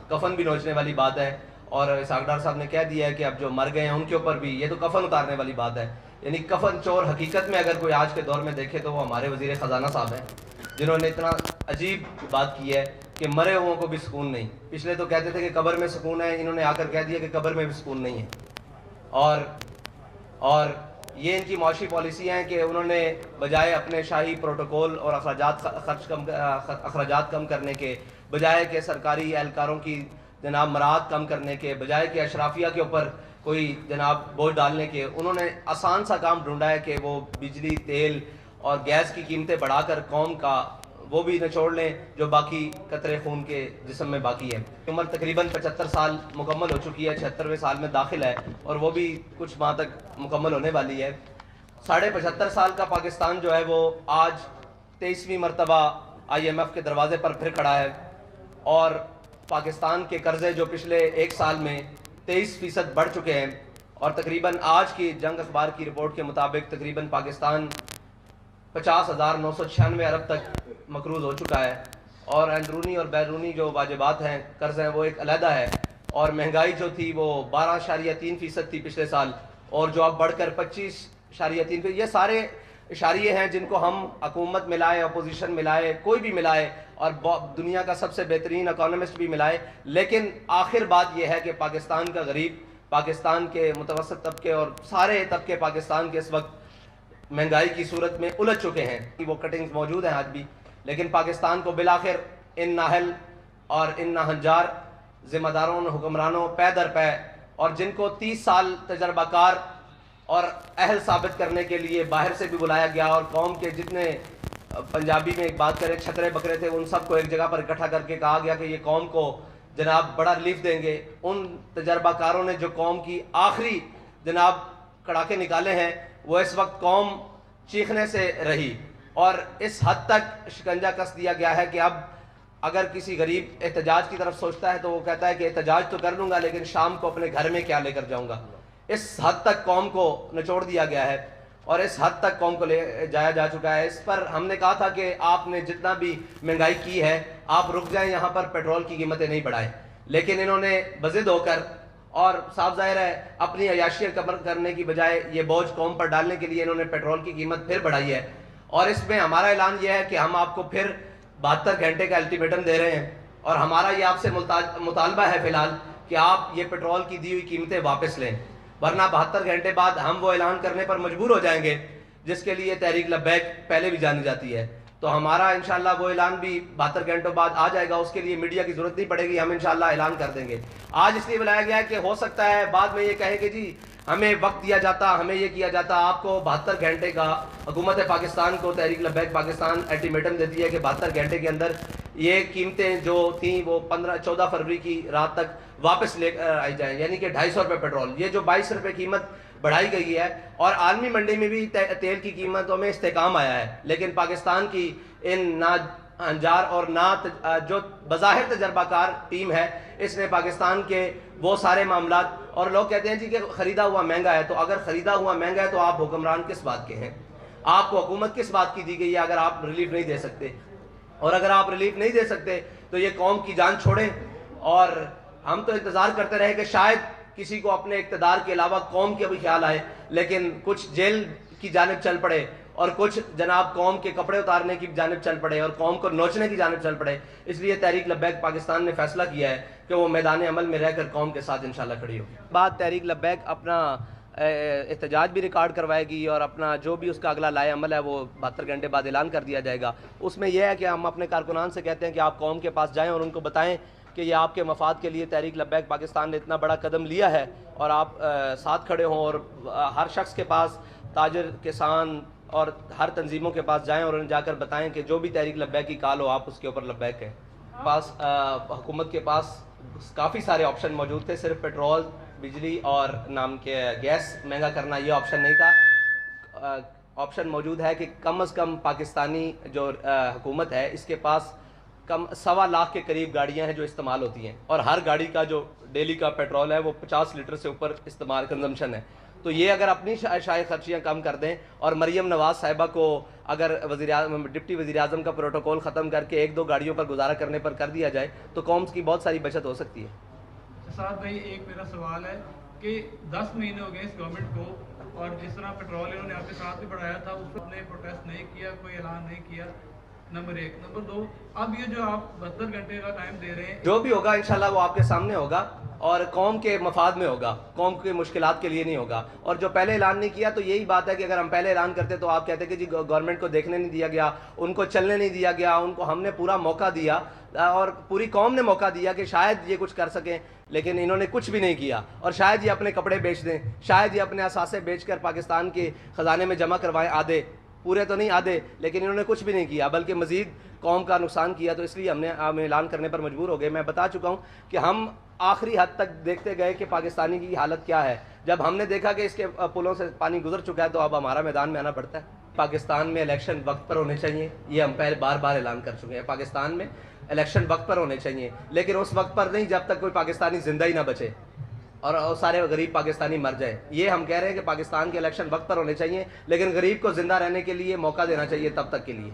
کفن بھی نوچنے والی بات ہے، اور اسحاق ڈار صاحب نے کہہ دیا ہے کہ اب جو مر گئے ہیں ان کے اوپر بھی یہ تو کفن اتارنے والی بات ہے. یعنی کفن چور حقیقت میں اگر کوئی آج کے دور میں دیکھے تو وہ ہمارے وزیر خزانہ صاحب ہیں، جنہوں نے اتنا عجیب بات کی ہے کہ مرے ہوں کو بھی سکون نہیں. پچھلے تو کہتے تھے کہ قبر میں سکون ہے، انہوں نے آ کر کہہ دیا کہ قبر میں بھی سکون نہیں ہے. اور یہ ان کی معاشی پالیسی ہیں کہ انہوں نے بجائے اپنے شاہی پروٹوکول اور اخراجات کم کرنے کے، بجائے کہ سرکاری اہلکاروں کی جناب مراعات کم کرنے کے، بجائے کہ اشرافیہ کے اوپر کوئی جناب بوجھ ڈالنے کے، انہوں نے آسان سا کام ڈھونڈا ہے کہ وہ بجلی، تیل اور گیس کی قیمتیں بڑھا کر قوم کا وہ بھی نچوڑ لیں جو باقی قطرے خون کے جسم میں باقی ہے. عمر تقریباً 75 سال مکمل ہو چکی ہے، 76ویں سال میں داخل ہے اور وہ بھی کچھ ماہ تک مکمل ہونے والی ہے. 75.5 سال کا پاکستان جو ہے وہ آج 23ویں مرتبہ IMF کے دروازے پر پھر کھڑا ہے، اور پاکستان کے قرضے جو پچھلے ایک سال میں 23% بڑھ چکے ہیں، اور تقریباً آج کی جنگ اخبار کی رپورٹ کے مطابق تقریباً پاکستان 50,996 ارب تک مقروض ہو چکا ہے. اور اندرونی اور بیرونی جو واجبات ہیں، قرض ہیں، وہ ایک علیحدہ ہے. اور مہنگائی جو تھی وہ 12.3% تھی پچھلے سال، اور جو اب بڑھ کر 25.3%. یہ سارے اشاریے ہیں جن کو ہم حکومت ملائے، اپوزیشن ملائے، کوئی بھی ملائے، اور دنیا کا سب سے بہترین اکانومسٹ بھی ملائے، لیکن آخر بات یہ ہے کہ پاکستان کا غریب، پاکستان کے متوسط طبقے اور سارے طبقے پاکستان کے اس وقت مہنگائی کی صورت میں الجھ چکے ہیں. وہ کٹنگز موجود ہیں آج بھی، لیکن پاکستان کو بالآخر ان نااہل اور ان ناہنجار ذمہ داروں، حکمرانوں پے در پے، اور جن کو 30 سال تجربہ کار اور اہل ثابت کرنے کے لیے باہر سے بھی بلایا گیا، اور قوم کے جتنے پنجابی میں ایک بات کریں چھترے بکرے تھے، ان سب کو ایک جگہ پر اکٹھا کر کے کہا گیا کہ یہ قوم کو جناب بڑا ریلیف دیں گے. ان تجربہ کاروں نے جو قوم کی آخری جناب کڑاکے نکالے ہیں، وہ اس وقت قوم چیخنے سے رہی، اور اس حد تک شکنجہ کس دیا گیا ہے کہ اب اگر کسی غریب احتجاج کی طرف سوچتا ہے تو وہ کہتا ہے کہ احتجاج تو کر لوں گا لیکن شام کو اپنے گھر میں کیا لے کر جاؤں گا. اس حد تک قوم کو نچوڑ دیا گیا ہے، اور اس حد تک قوم کو لے جایا جا چکا ہے. اس پر ہم نے کہا تھا کہ آپ نے جتنا بھی مہنگائی کی ہے آپ رک جائیں، یہاں پر پیٹرول کی قیمتیں نہیں بڑھائیں. لیکن انہوں نے بضد ہو کر، اور صاف ظاہر ہے اپنی عیاشیاں کم کرنے کی بجائے یہ بوجھ قوم پر ڈالنے کے لیے انہوں نے پیٹرول کی قیمت پھر بڑھائی ہے. اور اس میں ہمارا اعلان یہ ہے کہ ہم آپ کو پھر 72 گھنٹے کا الٹیمیٹم دے رہے ہیں، اور ہمارا یہ آپ سے مطالبہ ہے فی الحال کہ آپ یہ پیٹرول کی دی ہوئی قیمتیں واپس لیں، ورنہ 72 گھنٹے بعد ہم وہ اعلان کرنے پر مجبور ہو جائیں گے جس کے لیے تحریک لبیک پہلے بھی جانی جاتی ہے. تو ہمارا انشاءاللہ وہ اعلان بھی 72 گھنٹوں بعد آ جائے گا، اس کے لیے میڈیا کی ضرورت نہیں پڑے گی، ہم انشاءاللہ اعلان کر دیں گے. آج اس لیے بلایا گیا ہے کہ ہو سکتا ہے بعد میں یہ کہے کہ جی ہمیں وقت دیا جاتا، ہمیں یہ کیا جاتا. آپ کو 72 گھنٹے کا حکومت پاکستان کو تحریک لبیک پاکستان الٹیمیٹم دیتی ہے کہ 72 گھنٹے کے اندر یہ قیمتیں جو تھیں وہ 14 فروری کی رات تک واپس لے کر آئی جائیں، یعنی کہ 250 روپے پیٹرول، یہ جو 22 روپے قیمت بڑھائی گئی ہے. اور عالمی منڈی میں بھی تیل کی قیمتوں میں استحکام آیا ہے، لیکن پاکستان کی ان ناہنجار اور جو بظاہر تجربہ کار ٹیم ہے، اس نے پاکستان کے وہ سارے معاملات، اور لوگ کہتے ہیں جی کہ خریدا ہوا مہنگا ہے، تو اگر خریدا ہوا مہنگا ہے تو آپ حکمران کس بات کے ہیں؟ آپ کو حکومت کس بات کی دی گئی ہے اگر آپ ریلیف نہیں دے سکتے؟ اور اگر آپ ریلیف نہیں دے سکتے تو یہ قوم کی جان چھوڑیں. اور ہم تو انتظار کرتے رہے کہ شاید کسی کو اپنے اقتدار کے علاوہ قوم کے بھی خیال آئے، لیکن کچھ جیل کی جانب چل پڑے، اور کچھ جناب قوم کے کپڑے اتارنے کی جانب چل پڑے، اور قوم کو نوچنے کی جانب چل پڑے. اس لیے تحریک لبیک پاکستان نے فیصلہ کیا ہے کہ وہ میدان عمل میں رہ کر قوم کے ساتھ انشاءاللہ کھڑی ہوگی. بعد تحریک لبیک اپنا احتجاج بھی ریکارڈ کروائے گی، اور اپنا جو بھی اس کا اگلا لائے عمل ہے وہ 72 گھنٹے بعد اعلان کر دیا جائے گا. اس میں یہ ہے کہ ہم اپنے کارکنان سے کہتے ہیں کہ آپ قوم کے پاس جائیں اور ان کو بتائیں کہ یہ آپ کے مفاد کے لیے تحریک لبیک پاکستان نے اتنا بڑا قدم لیا ہے، اور آپ ساتھ کھڑے ہوں، اور ہر شخص کے پاس، تاجر، کسان اور ہر تنظیموں کے پاس جائیں اور انہیں جا کر بتائیں کہ جو بھی تحریک لبیک کی کال ہو آپ اس کے اوپر لبیک ہیں. حکومت کے پاز کافی سارے آپشن موجود تھے، صرف پیٹرول، بجلی اور نام کے گیس مہنگا کرنا یہ آپشن نہیں تھا. آپشن موجود ہے کہ کم از کم پاکستانی جو حکومت ہے اس کے پاس 1.25 لاکھ کے قریب گاڑیاں ہیں جو استعمال ہوتی ہیں، اور ہر گاڑی کا جو ڈیلی کا پیٹرول ہے وہ 50 لیٹر سے اوپر استعمال کنزمپشن ہے. تو یہ اگر اپنی شائع خرچیاں کم کر دیں اور مریم نواز صاحبہ کو اگر ڈپٹی وزیر اعظم کا پروٹوکول ختم کر کے 1-2 گاڑیوں پر گزارا کرنے پر کر دیا جائے تو قوم کی بہت ساری بچت ہو سکتی ہے۔ سعد بھائی ایک میرا سوال ہے کہ 10 مہینے ہو گئے اس گورنمنٹ کو، اور جس طرح پیٹرول انہوں نے آپ کے ساتھ بھی بڑھایا تھا اس وقت نے پروٹیسٹ نہیں کیا، کوئی اعلان نہیں کیا، نمبر 1۔ نمبر 2، اب یہ جو آپ 72 گھنٹے کا ٹائم دے رہے ہیں، جو بھی ہوگا انشاءاللہ وہ آپ کے سامنے ہوگا اور قوم کے مفاد میں ہوگا، قوم کے مشکلات کے لیے نہیں ہوگا۔ اور جو پہلے اعلان نہیں کیا تو یہی بات ہے کہ اگر ہم پہلے اعلان کرتے تو آپ کہتے کہ جی گورنمنٹ کو دیکھنے نہیں دیا گیا، ان کو چلنے نہیں دیا گیا، ان کو ہم نے پورا موقع دیا اور پوری قوم نے موقع دیا کہ شاید یہ کچھ کر سکیں، لیکن انہوں نے کچھ بھی نہیں کیا۔ اور شاید یہ اپنے کپڑے بیچ دیں، شاید یہ اپنے اثاثے بیچ کر پاکستان کے خزانے میں جمع کروائیں، آدھے، پورے تو نہیں آدھے، لیکن انہوں نے کچھ بھی نہیں کیا بلکہ مزید قوم کا نقصان کیا۔ تو اس لیے ہم اعلان کرنے پر مجبور ہو گئے۔ میں بتا چکا ہوں کہ ہم آخری حد تک دیکھتے گئے کہ پاکستانی کی حالت کیا ہے۔ جب ہم نے دیکھا کہ اس کے پلوں سے پانی گزر چکا ہے تو اب ہمارا میدان میں آنا پڑتا ہے۔ پاکستان میں الیکشن وقت پر ہونے چاہیے، یہ ہم پہلے بار بار اعلان کر چکے ہیں۔ پاکستان میں الیکشن وقت پر ہونے چاہیے، لیکن اس وقت پر نہیں جب تک کوئی پاکستانی زندہ ہی نہ بچے اور سارے غریب پاکستانی مر جائے۔ یہ ہم کہہ رہے ہیں کہ پاکستان کے الیکشن وقت پر ہونے چاہیے، لیکن غریب کو زندہ رہنے کے لیے موقع دینا چاہیے تب تک کے لیے۔